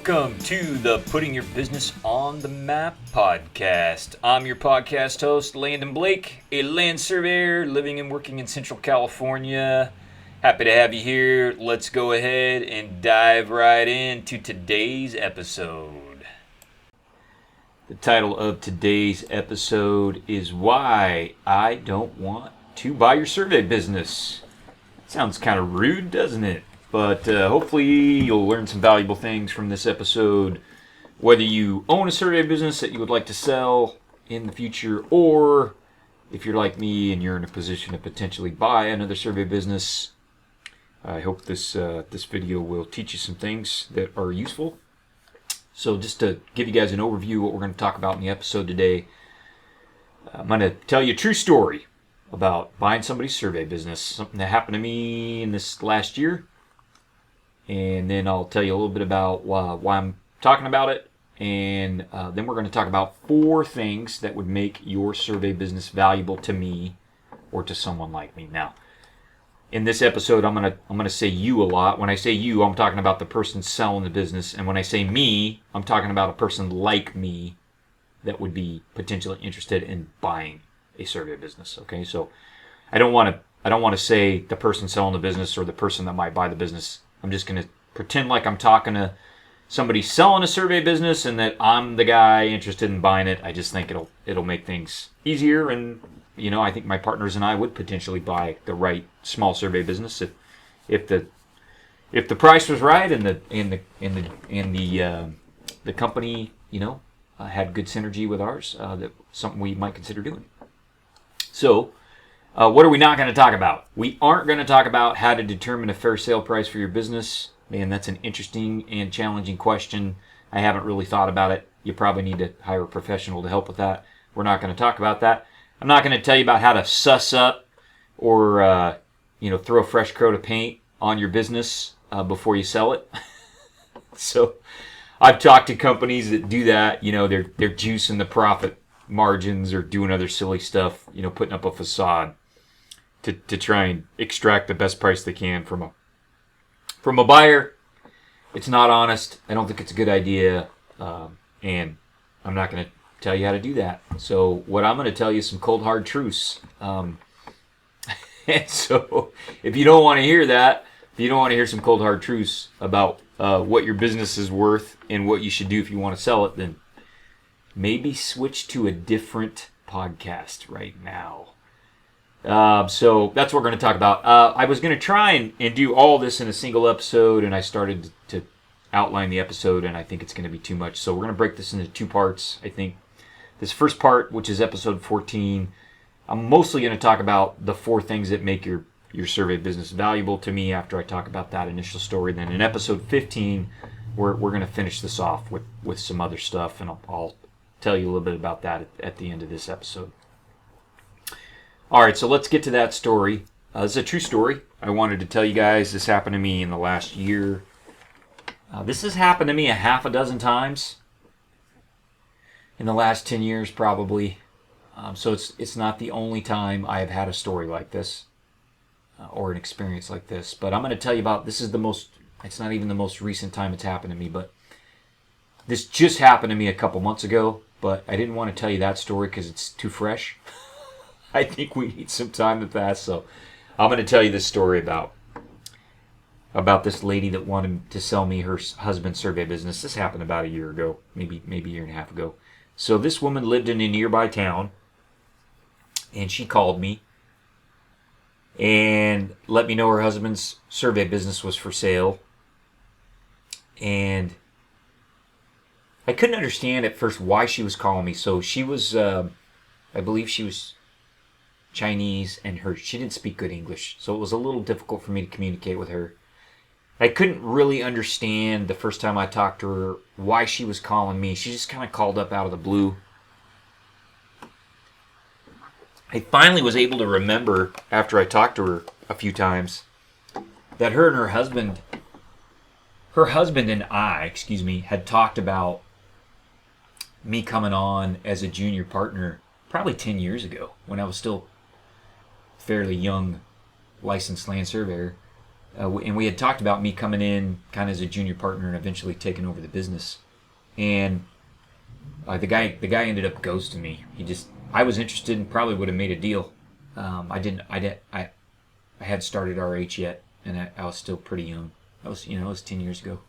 Welcome to the Putting Your Business on the Map podcast. I'm your podcast host, Landon Blake, a land surveyor living and working in Central California. Happy to have you here. Let's go ahead and dive right into today's episode. The title of today's episode is Why I Don't Want to Buy Your Survey Business. Sounds kind of rude, doesn't it? But hopefully you'll learn some valuable things from this episode, whether you own a survey business that you would like to sell in the future, or if you're like me and you're in a position to potentially buy another survey business. I hope this video will teach you some things that are useful. So just to give you guys an overview of what we're going to talk about in the episode today, I'm going to tell you a true story about buying somebody's survey business, something that happened to me in this last year. And then I'll tell you a little bit about why I'm talking about it. And then we're going to talk about 4 things that would make your survey business valuable to me or to someone like me. Now, in this episode, I'm gonna say you a lot. When I say you, I'm talking about the person selling the business. And when I say me, I'm talking about a person like me that would be potentially interested in buying a survey business. Okay, so I don't want to say the person selling the business or the person that might buy the business. I'm just going to pretend like I'm talking to somebody selling a survey business and that I'm the guy interested in buying it. I just think it'll make things easier, and I think my partners and I would potentially buy the right small survey business if the price was right and the company had good synergy with ours. That something we might consider doing. So. What are we not going to talk about? We aren't going to talk about how to determine a fair sale price for your business. Man, that's an interesting and challenging question. I haven't really thought about it. You probably need to hire a professional to help with that. We're not going to talk about that. I'm not going to tell you about how to suss up or throw a fresh coat of paint on your business before you sell it. So I've talked to companies that do that. They're juicing the profit margins or doing other silly stuff, putting up a facade to try and extract the best price they can from a buyer. It's not honest. I don't think it's a good idea, and I'm not going to tell you how to do that. So what I'm going to tell you is some cold hard truths. And so if you don't want to hear that, if you don't want to hear some cold hard truths about what your business is worth and what you should do if you want to sell it, then maybe switch to a different podcast right now. So that's what we're going to talk about. I was going to try and do all this in a single episode, and I started to outline the episode, and I think it's going to be too much. So we're going to break this into 2 parts, I think. This first part, which is episode 14, I'm mostly going to talk about the 4 things that make your survey business valuable to me after I talk about that initial story. Then in episode 15, we're going to finish this off with some other stuff, and I'll tell you a little bit about that at the end of this episode. All right, so let's get to that story. This is a true story. I wanted to tell you guys this happened to me in the last year. This has happened to me a half a dozen times in the last 10 years, probably. So it's not the only time I have had a story like this or an experience like this. But I'm going to tell you about, it's not even the most recent time it's happened to me, but this just happened to me a couple months ago. But I didn't want to tell you that story because it's too fresh. I think we need some time to pass. So I'm going to tell you this story about this lady that wanted to sell me her husband's survey business. This happened about a year ago, maybe a year and a half ago. So this woman lived in a nearby town, and she called me and let me know her husband's survey business was for sale. And I couldn't understand at first why she was calling me. So she was, I believe she was Chinese, and she didn't speak good English. So it was a little difficult for me to communicate with her. I couldn't really understand the first time I talked to her why she was calling me. She just kind of called up out of the blue. I finally was able to remember, after I talked to her a few times, that her and her husband and I, had talked about me coming on as a junior partner probably 10 years ago when I was still fairly young licensed land surveyor. and we had talked about me coming in kind of as a junior partner and eventually taking over the business. And the guy ended up ghosting me. I was interested and probably would have made a deal. I hadn't started RH yet, and I was still pretty young. It was 10 years ago.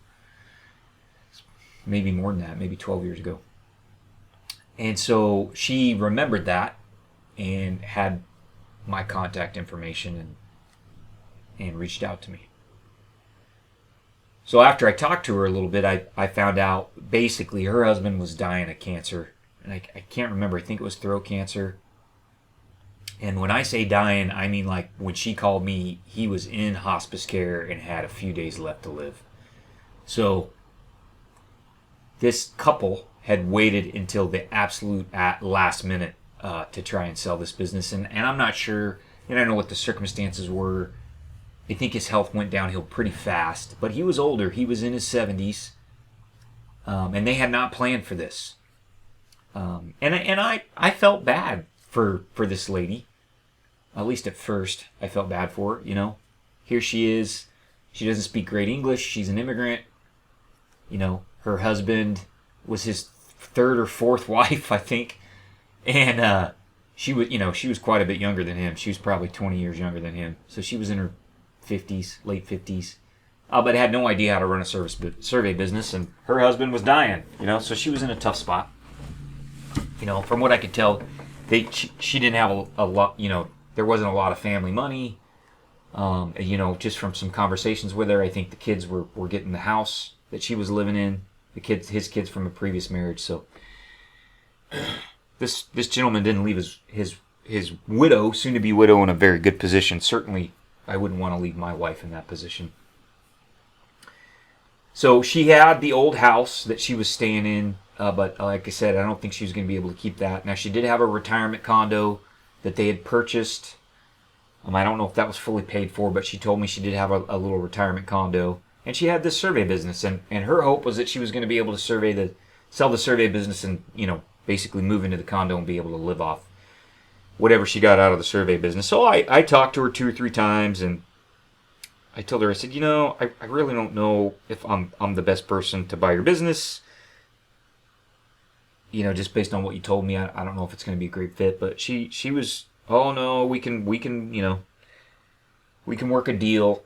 Maybe more than that, maybe 12 years ago. And so she remembered that and had my contact information and reached out to me. So after I talked to her a little bit, I found out basically her husband was dying of cancer. And I can't remember, I think it was throat cancer. And when I say dying, I mean like when she called me, he was in hospice care and had a few days left to live. So this couple had waited until the absolute last minute to try and sell this business. And I'm not sure, and I don't know what the circumstances were. I think his health went downhill pretty fast. But he was older. He was in his 70s. And they had not planned for this. And I felt bad for this lady. At least at first, I felt bad for her, Here she is. She doesn't speak great English. She's an immigrant. Her husband was his third or fourth wife, I think. And she was quite a bit younger than him. She was probably 20 years younger than him. So she was in her 50s, late 50s. But had no idea how to run a survey business. And her husband was dying, so she was in a tough spot. From what I could tell, she didn't have a lot, there wasn't a lot of family money. Just from some conversations with her, I think the kids were getting the house that she was living in. His kids from a previous marriage. So this gentleman didn't leave his widow, soon to be widow, in a very good position. Certainly, I wouldn't want to leave my wife in that position. So she had the old house that she was staying in, but like I said, I don't think she was going to be able to keep that. Now she did have a retirement condo that they had purchased. I don't know if that was fully paid for, but she told me she did have a little retirement condo. And she had this survey business, and her hope was that she was going to be able to sell the survey business and, basically move into the condo and be able to live off whatever she got out of the survey business. So I talked to her 2 or 3 times, and I told her, I said, I really don't know if I'm the best person to buy your business. Just based on what you told me, I don't know if it's going to be a great fit. But she was, oh no, we can work a deal.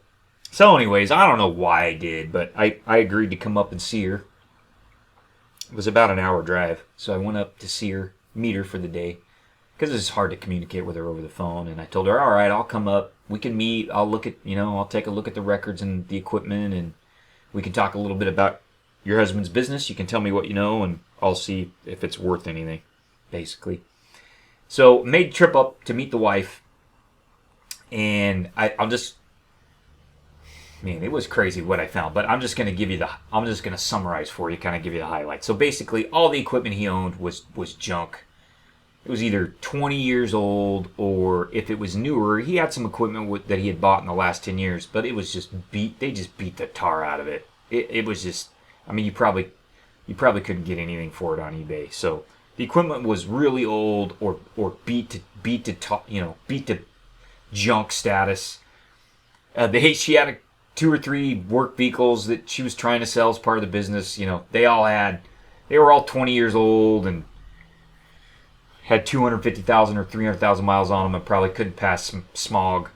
So anyways, I don't know why I did, but I agreed to come up and see her. It was about an hour drive, so I went up to see her, meet her for the day, because it's hard to communicate with her over the phone. And I told her, all right, I'll come up, we can meet, I'll take a look at the records and the equipment, and we can talk a little bit about your husband's business. You can tell me what you know, and I'll see if it's worth anything, basically. So made the trip up to meet the wife, and man, it was crazy what I found, but I'm just going to summarize for you, kind of give you the highlights. So basically, all the equipment he owned was junk. It was either 20 years old, or if it was newer, he had some equipment that he had bought in the last 10 years, but it was just they just beat the tar out of it. It was just, you probably couldn't get anything for it on eBay. So the equipment was really old, or beat to junk status. She had 2 or 3 work vehicles that she was trying to sell as part of the business. They were all 20 years old and had 250,000 or 300,000 miles on them, and probably couldn't pass smog.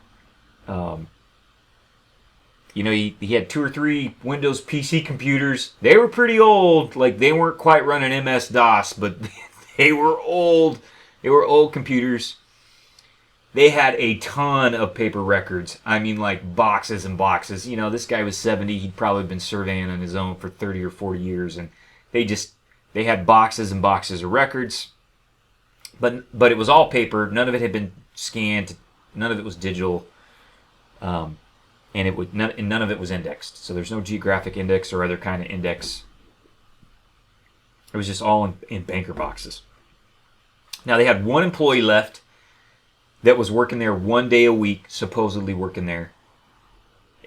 He had 2 or 3 Windows PC computers. They were pretty old. Like, they weren't quite running MS-DOS, but they were old. They were old computers. They had a ton of paper records. Like boxes and boxes. This guy was 70. He'd probably been surveying on his own for 30 or 40 years. And they had boxes and boxes of records. But it was all paper. None of it had been scanned. None of it was digital. And none of it was indexed. So there's no geographic index or other kind of index. It was just all in banker boxes. Now they had 1 employee left that was working there 1 day a week, supposedly working there.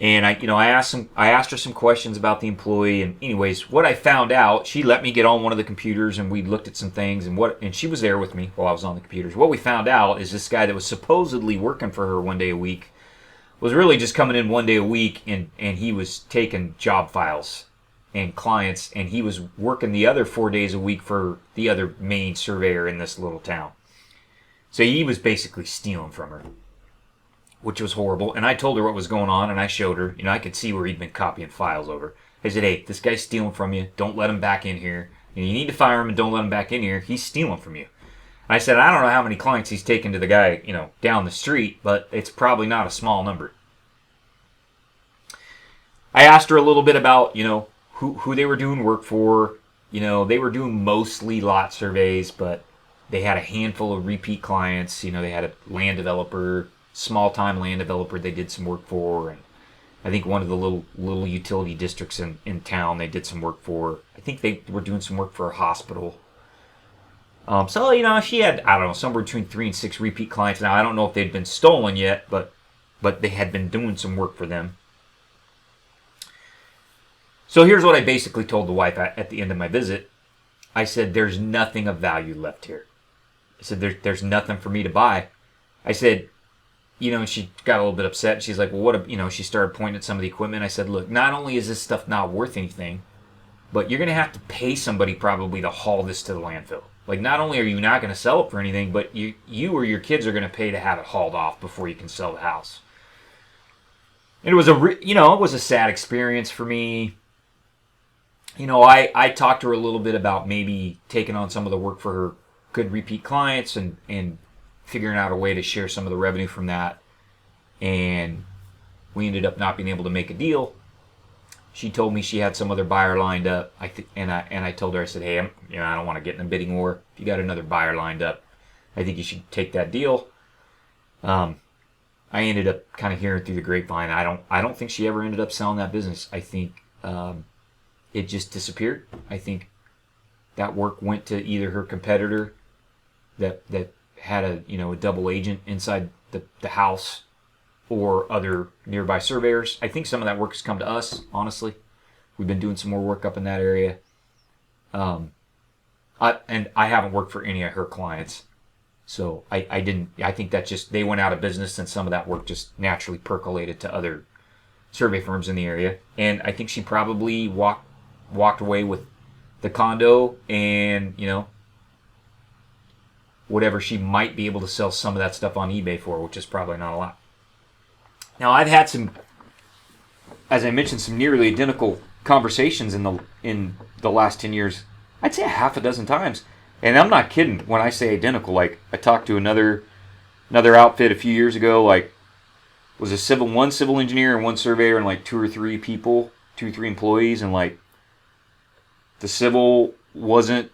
And I asked her some questions about the employee, and anyways, what I found out, she let me get on one of the computers, and we looked at some things, and she was there with me while I was on the computers. What we found out is this guy that was supposedly working for her 1 day a week was really just coming in 1 day a week, and he was taking job files and clients, and he was working the other 4 days a week for the other main surveyor in this little town. So he was basically stealing from her, which was horrible. And I told her what was going on, and I showed her. I could see where he'd been copying files over. I said, hey, this guy's stealing from you. Don't let him back in here. You need to fire him and don't let him back in here. He's stealing from you. I said, I don't know how many clients he's taken to the guy, down the street, but it's probably not a small number. I asked her a little bit about, who they were doing work for. They were doing mostly lot surveys, but they had a handful of repeat clients. They had a land developer, small-time land developer they did some work for, and I think one of the little utility districts in town they did some work for. I think they were doing some work for a hospital. So, she had, I don't know, somewhere between 3 and 6 repeat clients. Now, I don't know if they'd been stolen yet, but they had been doing some work for them. So here's what I basically told the wife at the end of my visit. I said, there's nothing of value left here. I said, there's nothing for me to buy. I said, and she got a little bit upset. She's like, well, what, she started pointing at some of the equipment. I said, look, not only is this stuff not worth anything, but you're going to have to pay somebody probably to haul this to the landfill. Like, not only are you not going to sell it for anything, but you or your kids are going to pay to have it hauled off before you can sell the house. And it was it was a sad experience for me. I talked to her a little bit about maybe taking on some of the work for her good repeat clients and figuring out a way to share some of the revenue from that. And we ended up not being able to make a deal. She told me she had some other buyer lined up. And I told her, I said, hey, I don't want to get in a bidding war. If you got another buyer lined up, I think you should take that deal. I ended up kind of hearing through the grapevine. I don't think she ever ended up selling that business. I think it just disappeared. I think that work went to either her competitor that had a double agent inside the house, or other nearby surveyors. I think some of that work has come to us, honestly. We've been doing some more work up in that area. I haven't worked for any of her clients. So I think that just, they went out of business, and some of that work just naturally percolated to other survey firms in the area. And I think she probably walked away with the condo and, whatever she might be able to sell some of that stuff on eBay for, which is probably not a lot. Now, I've had some, as I mentioned, some nearly identical conversations in the last 10 years. I'd say a half a dozen times. And I'm not kidding when I say identical. Like, I talked to another outfit a few years ago, like, was one civil engineer and one surveyor and like 2 or 3 employees, and like the civil wasn't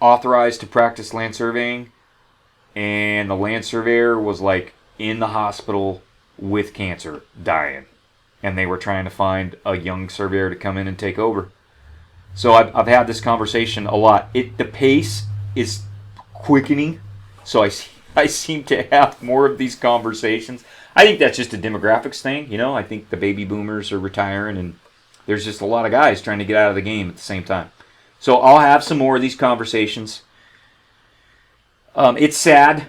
authorized to practice land surveying, and the land surveyor was like in the hospital with cancer, dying, and they were trying to find a young surveyor to come in and take over. So I've had this conversation a lot. The pace is quickening, so I seem to have more of these conversations. I think that's just a demographics thing, I think the baby boomers are retiring, and there's just a lot of guys trying to get out of the game at the same time. So I'll have some more of these conversations. It's sad,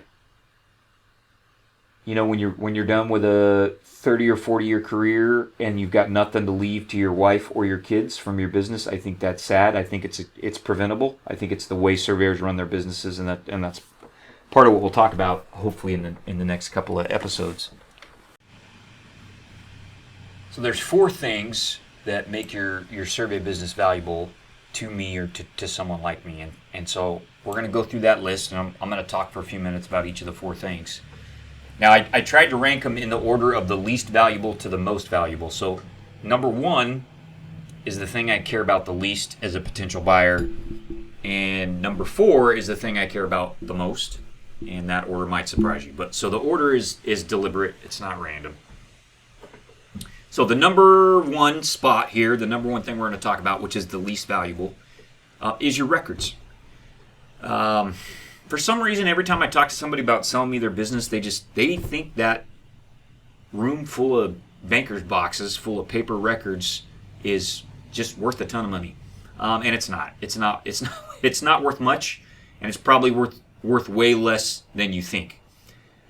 when you're done with a 30 or 40 year career and you've got nothing to leave to your wife or your kids from your business. I think that's sad. I think it's preventable. I think it's the way surveyors run their businesses, and that's part of what we'll talk about hopefully in the next couple of episodes. So there's 4 things that make your survey business valuable to me or to someone like me, and so we're going to go through that list, and I'm going to talk for a few minutes about each of the 4 things. Now, I tried to rank them in the order of the least valuable to the most valuable. So number 1 is the thing I care about the least as a potential buyer, and number 4 is the thing I care about the most, and that order might surprise you. But so the order is deliberate. It's not random. So the number 1 spot here, the number 1 thing we're going to talk about, which is the least valuable, is your records. For some reason, every time I talk to somebody about selling me their business, they think that room full of banker's boxes full of paper records is just worth a ton of money, and it's not. It's not worth much, and it's probably worth way less than you think.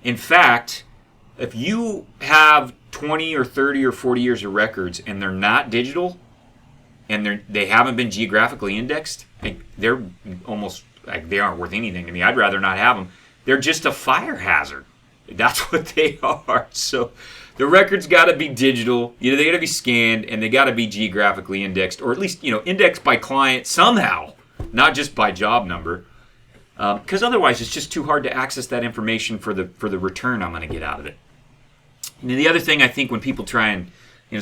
In fact, if you have 20 or 30 or 40 years of records and they're not digital and they haven't been geographically indexed, like they're almost like they aren't worth anything to me. I'd rather not have them. They're just a fire hazard. That's what they are. So the records got to be digital. They got to be scanned and they got to be geographically indexed, or at least indexed by client somehow, not just by job number. Because otherwise, it's just too hard to access that information for the return I'm going to get out of it. The other thing I think when people try and,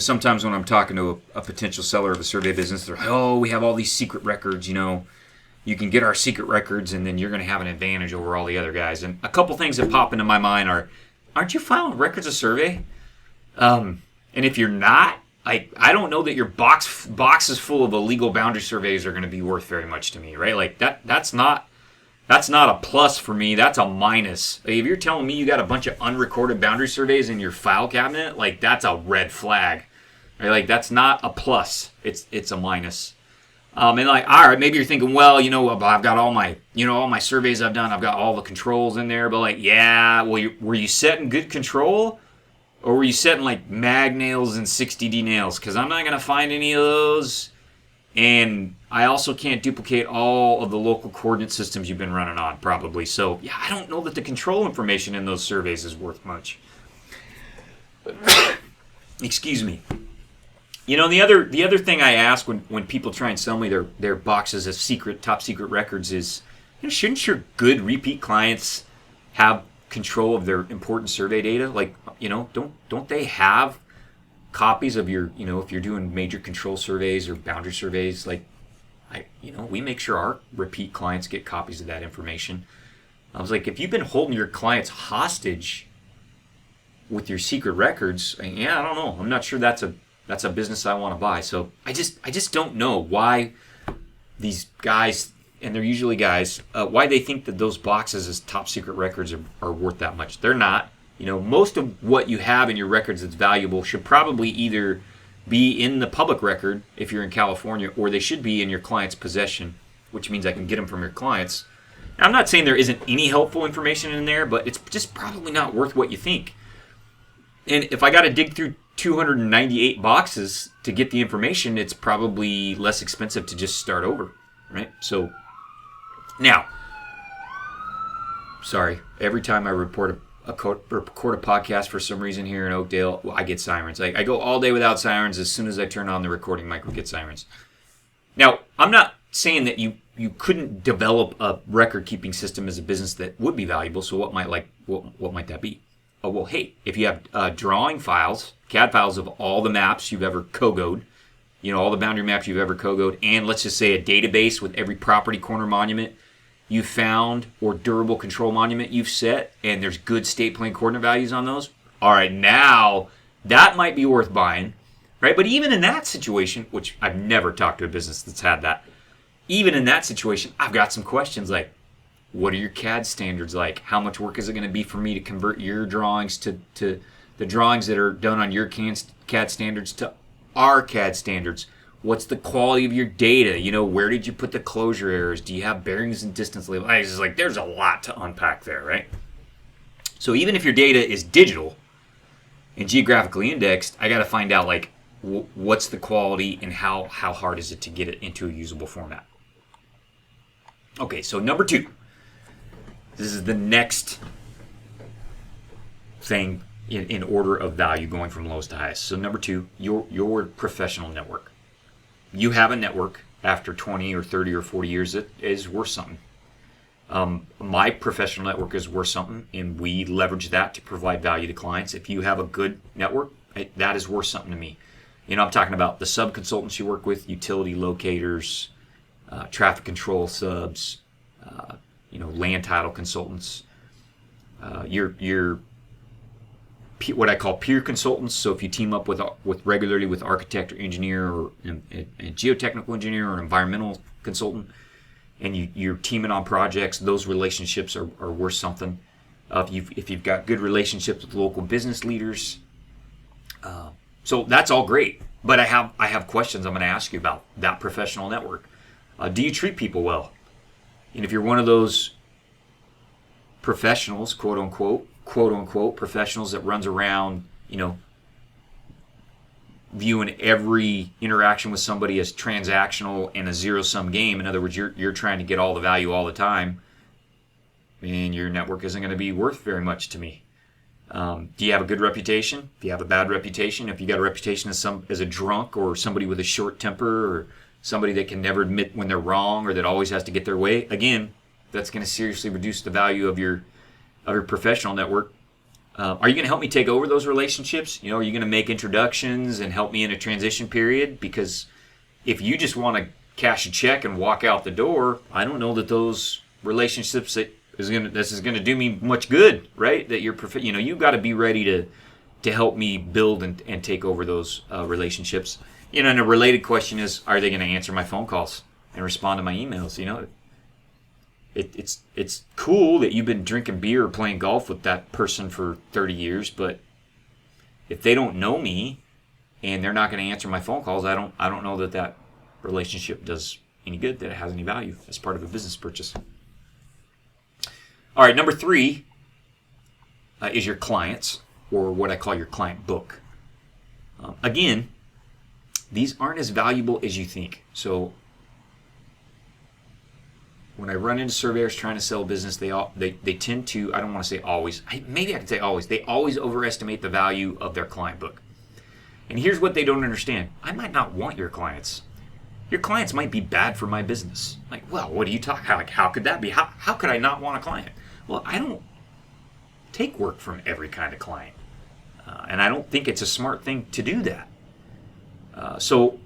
sometimes when I'm talking to a potential seller of a survey business, they're like, oh, we have all these secret records, you can get our secret records and then you're going to have an advantage over all the other guys. And a couple things that pop into my mind are, aren't you filing records of survey? And if you're not, I don't know that your boxes full of illegal boundary surveys are going to be worth very much to me, right? Like that's not a plus for me. That's a minus. Like if you're telling me you got a bunch of unrecorded boundary surveys in your file cabinet, like that's a red flag. Right? Like that's not a plus. It's a minus. And like, all right, maybe you're thinking, well, I've got all my surveys I've done. I've got all the controls in there. But like, yeah, well, were you setting good control? Or were you setting like mag nails and 60D nails? Because I'm not going to find any of those. And I also can't duplicate all of the local coordinate systems you've been running on, probably. So, yeah, I don't know that the control information in those surveys is worth much. Excuse me. The other thing I ask when people try and sell me their boxes of top secret records is, shouldn't your good repeat clients have control of their important survey data? Like, don't they have copies of your, if you're doing major control surveys or boundary surveys, like, we make sure our repeat clients get copies of that information. I was like, if you've been holding your clients hostage with your secret records, I don't know. I'm not sure that's a business I want to buy. So I just don't know why these guys, and they're usually guys, why they think that those boxes as top secret records are worth that much. They're not. Most of what you have in your records that's valuable should probably either be in the public record if you're in California, or they should be in your client's possession, which means I can get them from your clients. Now, I'm not saying there isn't any helpful information in there, but it's just probably not worth what you think. And if I got to dig through 298 boxes to get the information, it's probably less expensive to just start over, right? So, now, sorry, every time I record a podcast for some reason here in Oakdale, I get sirens. I go all day without sirens. As soon as I turn on the recording mic, we get sirens. Now, I'm not saying that you couldn't develop a record-keeping system as a business that would be valuable. So what might that be? Oh, well, hey, if you have drawing files, CAD files of all the maps you've ever COGO'd, all the boundary maps you've ever COGO'd, and let's just say a database with every property corner monument you found or durable control monument you've set, and there's good state plane coordinate values on those, all right, now that might be worth buying, right? But even in that situation, which I've never talked to a business that's had that, even in that situation, I've got some questions like, what are your CAD standards like? How much work is it going to be for me to convert your drawings to the drawings that are done on your CAD standards to our CAD standards? What's the quality of your data? Where did you put the closure errors? Do you have bearings and distance labels? It's just like there's a lot to unpack there, right? So even if your data is digital and geographically indexed, I got to find out like what's the quality and how hard is it to get it into a usable format. Okay, so number 2. This is the next thing in order of value going from lowest to highest. So number 2, your professional network. You have a network after 20 or 30 or 40 years that is worth something. My professional network is worth something, and we leverage that to provide value to clients. If you have a good network, that is worth something to me. I'm talking about the sub-consultants you work with, utility locators, traffic control subs, land title consultants, your what I call peer consultants. So if you team up with regularly with architect or engineer or a geotechnical engineer or an environmental consultant, and you're teaming on projects, those relationships are worth something. If you've got good relationships with local business leaders, so that's all great. But I have questions I'm going to ask you about that professional network. Do you treat people well? And if you're one of those professionals, quote unquote, quote unquote professionals that runs around, viewing every interaction with somebody as transactional and a zero-sum game. In other words, you're trying to get all the value all the time, and your network isn't going to be worth very much to me. Do you have a good reputation? If you have a bad reputation, if you got a reputation as a drunk or somebody with a short temper or somebody that can never admit when they're wrong or that always has to get their way, again, that's going to seriously reduce the value of your professional network. Are you going to help me take over those relationships? Are you going to make introductions and help me in a transition period? Because if you just want to cash a check and walk out the door, I don't know that those relationships this is going to do me much good, right? That you've got to be ready to help me build and take over those relationships. And a related question is, are they going to answer my phone calls and respond to my emails? It's cool that you've been drinking beer or playing golf with that person for 30 years, but if they don't know me and they're not going to answer my phone calls, I don't know that relationship does any good, that it has any value as part of a business purchase. All right, number 3 is your clients, or what I call your client book. Again, these aren't as valuable as you think. So when I run into surveyors trying to sell business, they tend to, I don't want to say always, maybe I can say always, they always overestimate the value of their client book. And here's what they don't understand. I might not want your clients. Your clients might be bad for my business. Like, well, what are you talking about? Like, how could that be? How could I not want a client? Well, I don't take work from every kind of client. And I don't think it's a smart thing to do that. So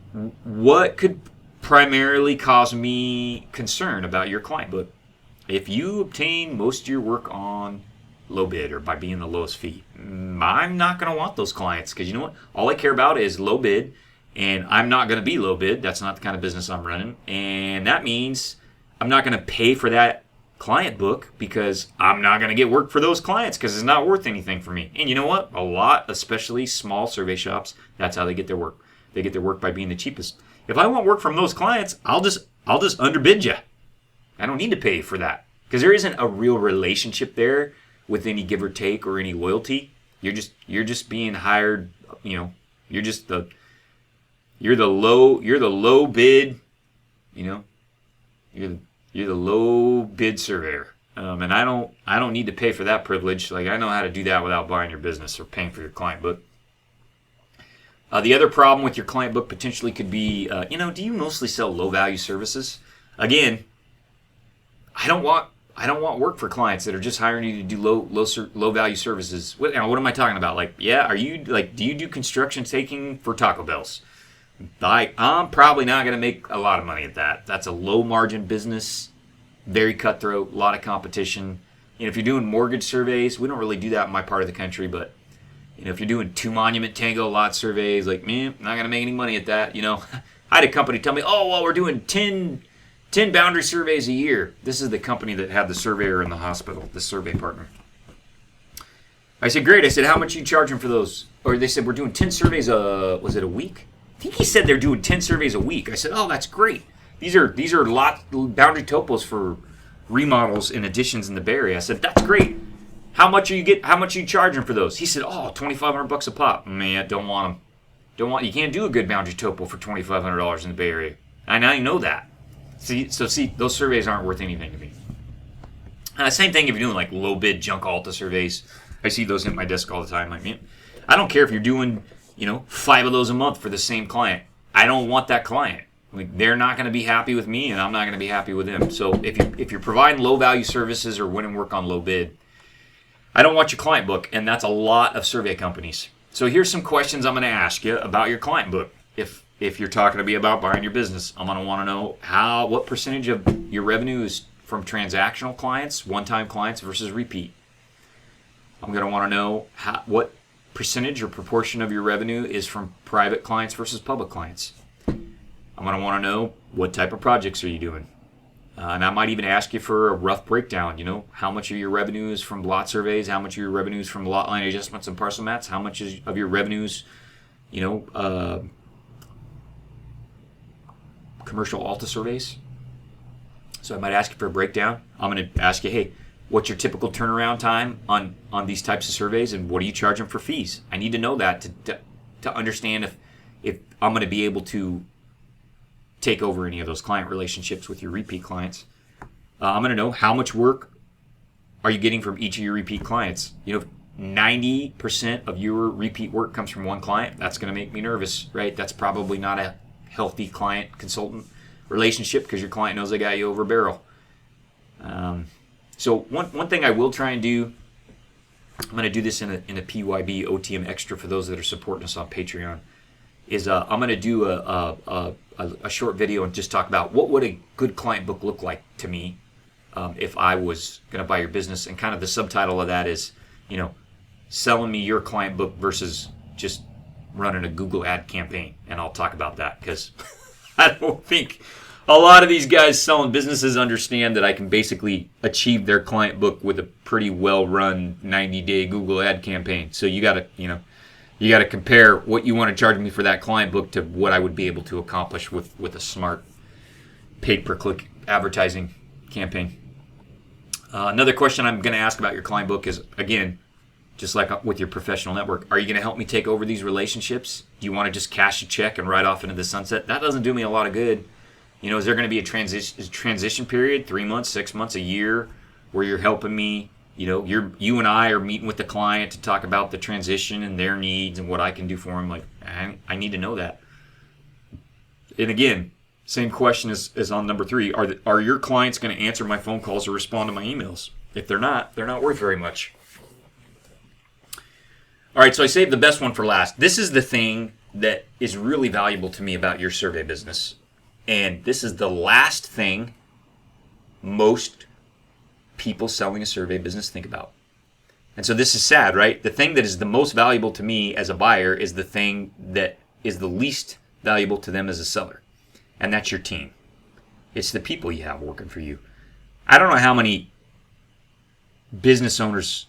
what could primarily cause me concern about your client book? If you obtain most of your work on low bid or by being the lowest fee, I'm not going to want those clients, because you know what? All I care about is low bid, and I'm not going to be low bid. That's not the kind of business I'm running. And that means I'm not going to pay for that client book, because I'm not going to get work for those clients, because it's not worth anything for me. And you know what? A lot, especially small survey shops, that's how they get their work. They get their work by being the cheapest. If I want work from those clients, I'll just underbid you. I don't need to pay for that, because there isn't a real relationship there with any give or take or any loyalty. You're just being hired. You're the low bid. You're the low bid surveyor, and I don't need to pay for that privilege. Like, I know how to do that without buying your business or paying for your client book. The other problem with your client book potentially could be, do you mostly sell low value services? Again, I don't want work for clients that are just hiring you to do low value services. What am I talking about? Like, do you do construction staking for Taco Bells? I'm probably not going to make a lot of money at that. That's a low margin business, very cutthroat, a lot of competition. If you're doing mortgage surveys, we don't really do that in my part of the country, but if you're doing 2 monument tango lot surveys, like, man, I'm not going to make any money at that. I had a company tell me, oh, well, we're doing 10 boundary surveys a year. This is the company that had the surveyor in the hospital, the survey partner. I said, great. I said, how much are you charging for those? Or they said, we're doing 10 surveys, was it a week? I think he said they're doing 10 surveys a week. I said, oh, that's great. These are boundary topos for remodels and additions in the Bay Area. I said, that's great. How much are you charging for those? He said, oh, $2,500 a pop. Man, don't want them. You can't do a good boundary topo for $2,500 in the Bay Area. I now know that. See, those surveys aren't worth anything to me. Same thing if you're doing like low bid junk Alta surveys. I see those at my desk all the time. Like, man, I don't care if you're doing 5 of those a month for the same client. I don't want that client. Like, they're not going to be happy with me, and I'm not going to be happy with them. So if you're providing low value services or winning work on low bid, I don't want your client book, and that's a lot of survey companies. So here's some questions I'm going to ask you about your client book. If you're talking to me about buying your business, I'm going to want to know what percentage of your revenue is from transactional clients, one-time clients versus repeat. I'm going to want to know what percentage or proportion of your revenue is from private clients versus public clients. I'm going to want to know what type of projects are you doing. And I might even ask you for a rough breakdown. How much of your revenue is from lot surveys? How much of your revenue is from lot line adjustments and parcel mats? How much of your revenues, commercial Alta surveys? So I might ask you for a breakdown. I'm going to ask you, hey, what's your typical turnaround time on these types of surveys, and what do you charge them for fees? I need to know that to understand if I'm going to be able to take over any of those client relationships with your repeat clients. I'm going to know how much work are you getting from each of your repeat clients. If 90% of your repeat work comes from one client, that's going to make me nervous, right? That's probably not a healthy client-consultant relationship, because your client knows they got you over a barrel. So one thing I will try and do, I'm going to do this in a PYB OTM extra for those that are supporting us on Patreon, is I'm going to do a short video and just talk about what would a good client book look like to me if I was going to buy your business. And kind of the subtitle of that is, selling me your client book versus just running a Google ad campaign. And I'll talk about that, because I don't think a lot of these guys selling businesses understand that I can basically achieve their client book with a pretty well-run 90-day Google ad campaign. So you got to compare what you want to charge me for that client book to what I would be able to accomplish with a smart pay-per-click advertising campaign. Another question I'm going to ask about your client book is, again, just like with your professional network, are you going to help me take over these relationships? Do you want to just cash a check and ride off into the sunset? That doesn't do me a lot of good. Is there going to be a transition period, 3 months, 6 months, a year, where you're helping me? You and I are meeting with the client to talk about the transition and their needs and what I can do for them. Like, I need to know that. And again, same question as on number 3. Are your clients going to answer my phone calls or respond to my emails? If they're not worth very much. All right, so I saved the best one for last. This is the thing that is really valuable to me about your survey business. And this is the last thing most people selling a survey business think about. And so this is sad, right? The thing that is the most valuable to me as a buyer is the thing that is the least valuable to them as a seller. And that's your team. It's the people you have working for you. I don't know how many business owners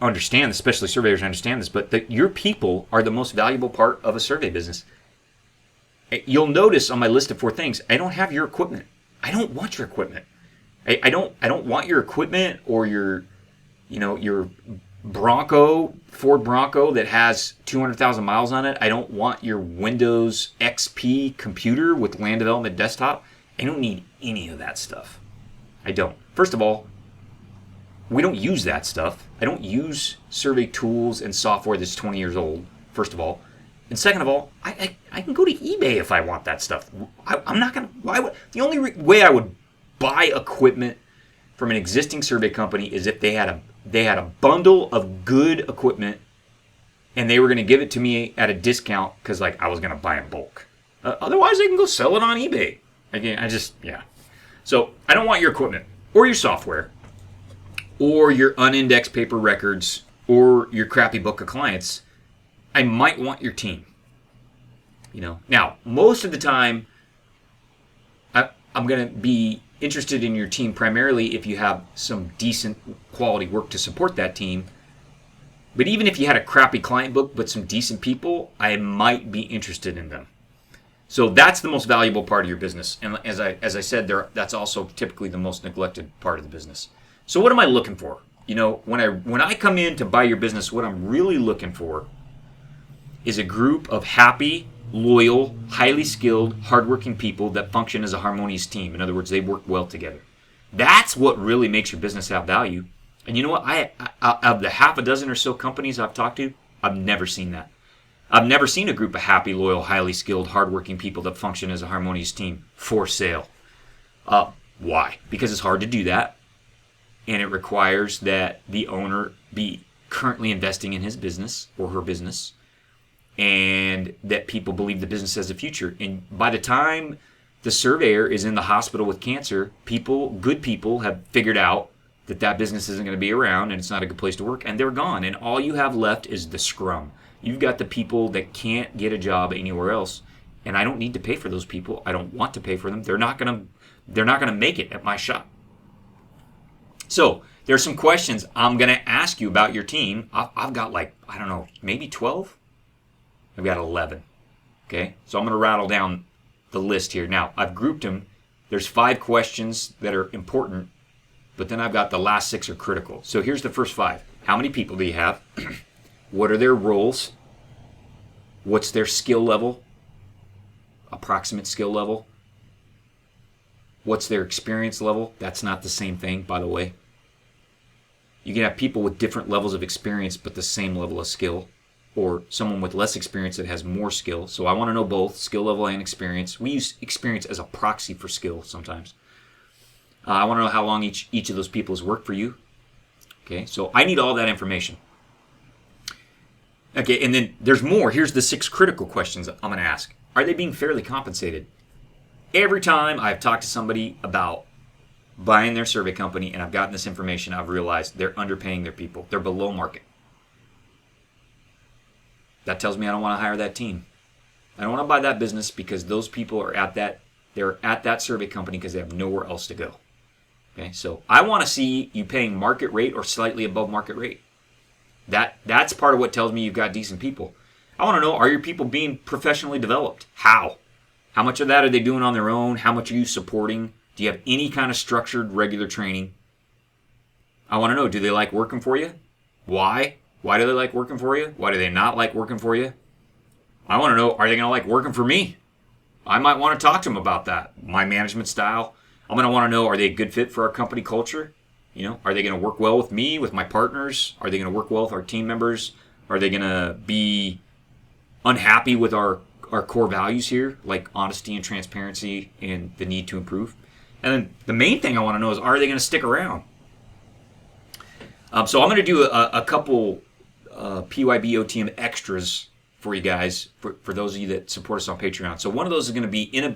understand, especially surveyors understand this, but your people are the most valuable part of a survey business. You'll notice on my list of 4 things, I don't have your equipment. I don't want your equipment. I don't want your equipment or your Ford Bronco that has 200,000 miles on it. I don't want your Windows XP computer with land development desktop. I don't need any of that stuff. I don't. First of all, we don't use that stuff. I don't use survey tools and software that's 20 years old, first of all. And second of all, I can go to eBay if I want that stuff. I'm not going to. Why would the only way I would buy equipment from an existing survey company is if they had a bundle of good equipment and they were going to give it to me at a discount because I was going to buy in bulk. Otherwise, they can go sell it on eBay. Again, So I don't want your equipment or your software or your unindexed paper records or your crappy book of clients. I might want your team. Now, most of the time, I'm going to be interested in your team primarily if you have some decent quality work to support that team. But even if you had a crappy client book but some decent people, I might be interested in them. So that's the most valuable part of your business. And as I said, that's also typically the most neglected part of the business. So what am I looking for? When I come in to buy your business, what I'm really looking for is a group of happy, loyal, highly skilled, hardworking people that function as a harmonious team. In other words, they work well together. That's what really makes your business have value. And you know what? I of the half a dozen or so companies I've talked to, I've never seen that. I've never seen a group of happy, loyal, highly skilled, hardworking people that function as a harmonious team for sale. Why? Because it's hard to do that. And it requires that the owner be currently investing in his business or her business, and that people believe the business has a future. And by the time the surveyor is in the hospital with cancer, good people have figured out that business isn't going to be around and it's not a good place to work, and they're gone. And all you have left is the scrum. You've got the people that can't get a job anywhere else, and I don't need to pay for those people. I don't want to pay for them. They're not going to make it at my shop. So there's some questions I'm going to ask you about your team. I've got maybe 12? I've got 11. Okay, so I'm going to rattle down the list here. Now, I've grouped them. There's 5 questions that are important But then I've got the last 6 are critical. So here's the first 5. How many people do you have? What are their roles? What's their skill level? Approximate skill level? What's their experience level? That's not the same thing, by the way. You can have people with different levels of experience but the same level of skill, or someone with less experience that has more skill. So I want to know both, skill level and experience. We use experience as a proxy for skill sometimes. I want to know how long each of those people has worked for you. Okay, so I need all that information. Okay, and then there's more. Here's the 6 critical questions I'm going to ask. Are they being fairly compensated? Every time I've talked to somebody about buying their survey company and I've gotten this information, I've realized they're underpaying their people. They're below market. That tells me I don't want to hire that team. I don't want to buy that business because those people are they're at that survey company because they have nowhere else to go. Okay, so I want to see you paying market rate or slightly above market rate. That's part of what tells me you've got decent people. I want to know, are your people being professionally developed? How? How much of that are they doing on their own? How much are you supporting? Do you have any kind of structured, regular training? I want to know, do they like working for you? Why? Why do they like working for you? Why do they not like working for you? I want to know, are they going to like working for me? I might want to talk to them about that. My management style. I'm going to want to know, are they a good fit for our company culture? Are they going to work well with me, with my partners? Are they going to work well with our team members? Are they going to be unhappy with our core values here, like honesty and transparency and the need to improve? And then the main thing I want to know is, are they going to stick around? So I'm going to do a couple PYB OTM extras for you guys, for those of you that support us on Patreon. So one of those is going to be in a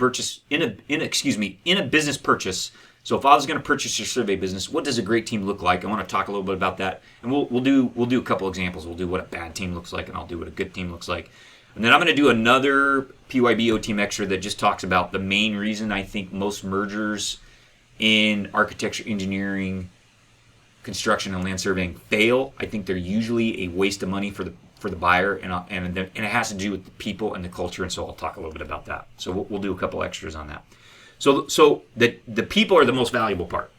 business purchase. So if I was going to purchase your survey business, what does a great team look like? I want to talk a little bit about that, and we'll do a couple examples. We'll do what a bad team looks like, and I'll do what a good team looks like. And then I'm going to do another PYB OTM extra that just talks about the main reason I think most mergers in architecture, engineering, construction, and land surveying fail. I think they're usually a waste of money for the buyer, and it has to do with the people and the culture. And so I'll talk a little bit about that. So we'll do a couple extras on that. So the people are the most valuable part.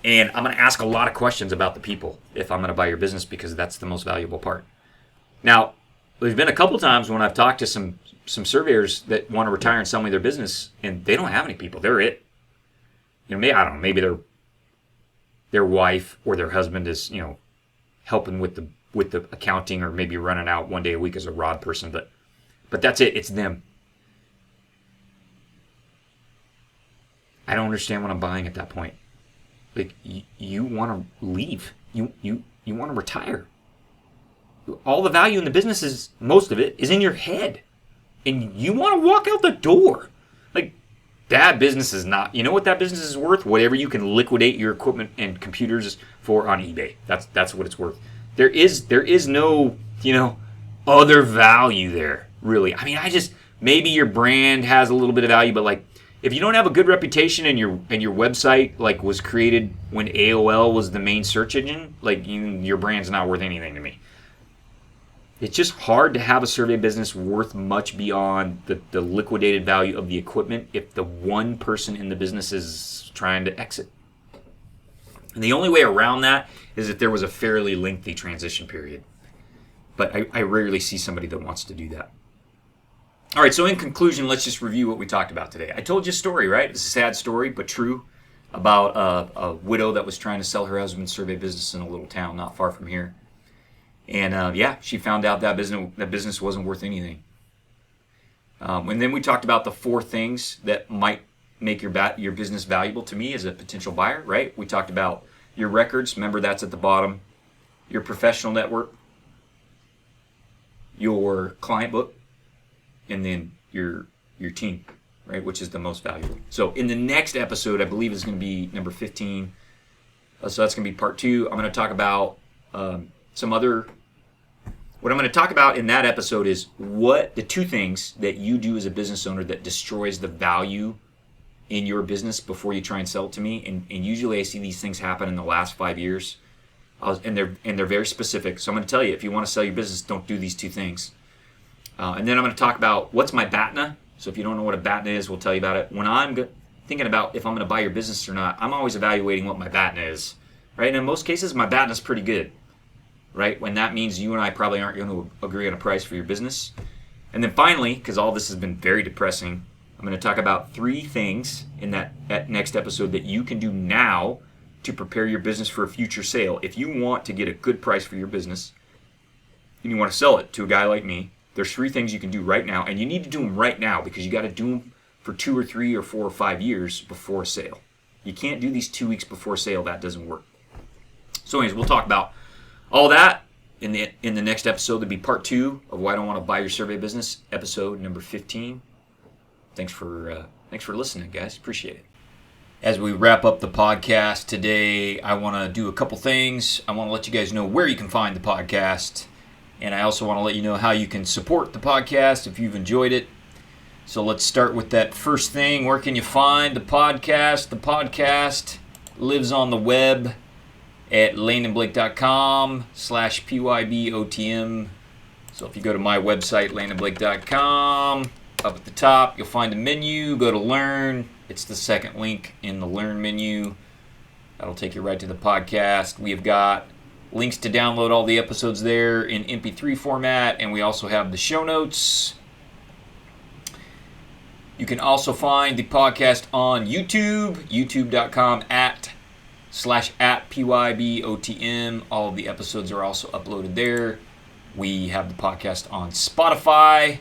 And I'm going to ask a lot of questions about the people if I'm going to buy your business, because that's the most valuable part. Now, there's been a couple times when I've talked to some surveyors that want to retire and sell me their business, and they don't have any people. They're it. Maybe, I don't know, maybe their wife or their husband is, helping with the accounting, or maybe running out one day a week as a rod person, but that's it. It's them. I don't understand what I'm buying at that point. Like, you want to leave. You want to retire. All the value in the business is, most of it, is in your head. And you want to walk out the door. Like, that business is not, you know what that business is worth? Whatever you can liquidate your equipment and computers for on eBay. That's what it's worth. There is no, other value there, really. I mean, maybe your brand has a little bit of value, but like, if you don't have a good reputation and your website was created when AOL was the main search engine, your brand's not worth anything to me. It's just hard to have a survey business worth much beyond the liquidated value of the equipment if the one person in the business is trying to exit. And the only way around that is if there was a fairly lengthy transition period. But I rarely see somebody that wants to do that. All right, so in conclusion, let's just review what we talked about today. I told you a story, right? It's a sad story, but true, about a widow that was trying to sell her husband's survey business in a little town not far from here. And she found out that business wasn't worth anything. And then we talked about the 4 things that might make your business valuable to me as a potential buyer, right? We talked about your records. Remember, that's at the bottom. Your professional network, your client book, and then your team, right, which is the most valuable. So in the next episode, I believe is going to be number 15. So that's going to be part 2. I'm going to talk about what I'm going to talk about in that episode is what the 2 things that you do as a business owner that destroys the value in your business before you try and sell it to me. And usually I see these things happen in the last 5 years. And they're very specific. So I'm going to tell you, if you want to sell your business, don't do these 2 things. And then I'm going to talk about what's my BATNA. So if you don't know what a BATNA is, we'll tell you about it. When I'm thinking about if I'm going to buy your business or not, I'm always evaluating what my BATNA is, right? And in most cases, my BATNA is pretty good, right? When that means you and I probably aren't going to agree on a price for your business. And then finally, because all this has been very depressing, I'm going to talk about 3 things in that next episode that you can do now to prepare your business for a future sale. If you want to get a good price for your business and you want to sell it to a guy like me, there's 3 things you can do right now, and you need to do them right now because you got to do them for 2 or 3 or 4 or 5 years before a sale. You can't do these 2 weeks before sale. That doesn't work. So anyways, we'll talk about all that in the next episode. That'll be part 2 of Why I Don't Want to Buy Your Survey Business, episode number 15. Thanks for listening, guys. Appreciate it. As we wrap up the podcast today, I want to do a couple things. I want to let you guys know where you can find the podcast, and I also want to let you know how you can support the podcast if you've enjoyed it. So let's start with that first thing. Where can you find the podcast? The podcast lives on the web at landonblake.com/PYBOTM. So if you go to my website, landonblake.com, up at the top, you'll find a menu. Go to Learn. It's the second link in the Learn menu. That'll take you right to the podcast. We have got links to download all the episodes there in MP3 format, and we also have the show notes. You can also find the podcast on YouTube, youtube.com/@PYBOTM. All of the episodes are also uploaded there. We have the podcast on Spotify,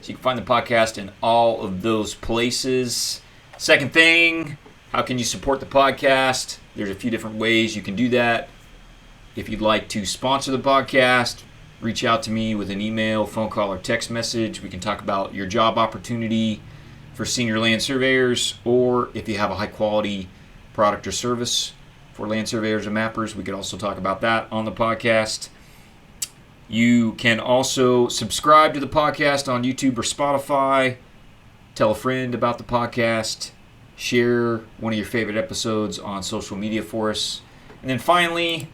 so you can find the podcast in all of those places. Second thing, how can you support the podcast? There's a few different ways you can do that. If you'd like to sponsor the podcast, reach out to me with an email, phone call, or text message. We can talk about your job opportunity for senior land surveyors, or if you have a high-quality product or service for land surveyors and mappers, we could also talk about that on the podcast. You can also subscribe to the podcast on YouTube or Spotify. Tell a friend about the podcast. Share one of your favorite episodes on social media for us. And then finally,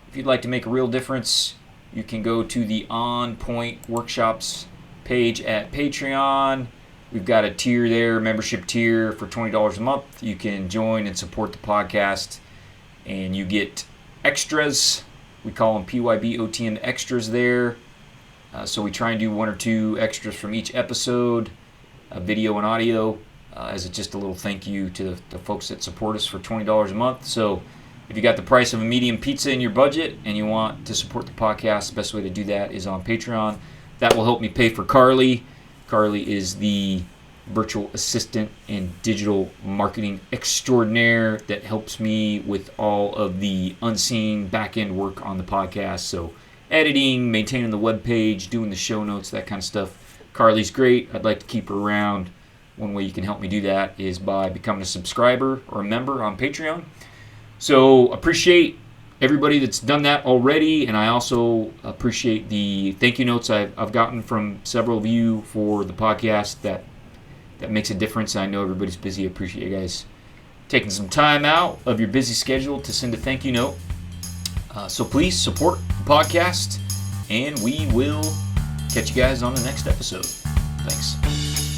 if you'd like to make a real difference, you can go to the On Point Workshops page at Patreon. We've got a tier there, membership tier for $20 a month. You can join and support the podcast, and you get extras. We call them PYBOTM extras there. So we try and do 1 or 2 extras from each episode, video and audio, as just a little thank you to the folks that support us for $20 a month. So if you got the price of a medium pizza in your budget and you want to support the podcast, the best way to do that is on Patreon. That will help me pay for Carly. Carly is the virtual assistant and digital marketing extraordinaire that helps me with all of the unseen back-end work on the podcast. So editing, maintaining the web page, doing the show notes, that kind of stuff. Carly's great. I'd like to keep her around. One way you can help me do that is by becoming a subscriber or a member on Patreon. So appreciate everybody that's done that already, and I also appreciate the thank you notes I've gotten from several of you for the podcast. That makes a difference. I know everybody's busy. I appreciate you guys taking some time out of your busy schedule to send a thank you note. So please support the podcast, and we will catch you guys on the next episode. Thanks.